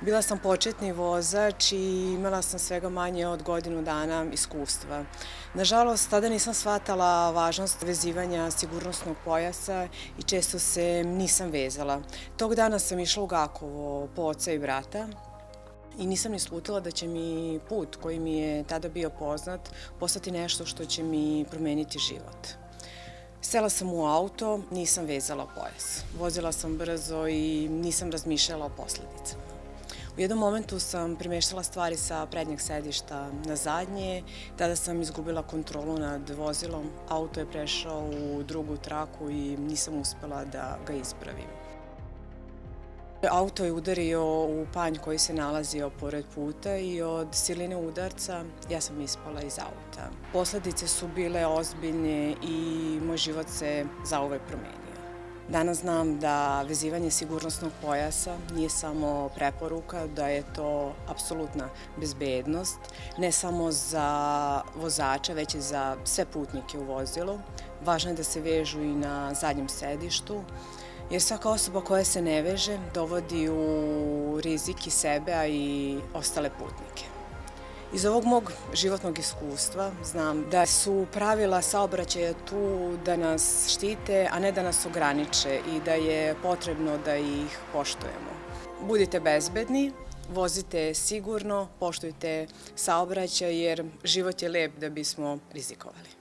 Bila sam početni vozač i imala sam svega manje od godinu dana iskustva. Nažalost, tada nisam shvatala važnost vezivanja sigurnosnog pojasa i često se nisam vezala. Tog dana sam išla u Gakovo po oca i brata i nisam ni slutila da će mi put koji mi je tada bio poznat postati nešto što će mi promeniti život. Sela sam u auto, nisam vezala pojas. Vozila sam brzo i nisam razmišljala o posledicama. U jednom momentu sam premeštala stvari sa prednjeg sedišta na zadnje, tada sam izgubila kontrolu nad vozilom, auto je prešao u drugu traku i nisam uspela da ga ispravim. Auto je udario u panj koji se nalazio pored puta i od siline udarca ja sam ispala iz auta. Posledice su bile ozbiljne i moj život se zauvek promenio. Danas znam da vezivanje sigurnosnog pojasa nije samo preporuka, da je to apsolutna bezbednost, ne samo za vozača, već i za sve putnike u vozilu. Važno je da se vežu i na zadnjem sedištu, jer svaka osoba koja se ne veže dovodi u rizik i sebe, a i ostale putnike. Iz ovog mog životnog iskustva znam da su pravila saobraćaja tu da nas štite, a ne da nas ograniče i da je potrebno da ih poštujemo. Budite bezbedni, vozite sigurno, poštujte saobraćaj jer život je lep da bismo rizikovali.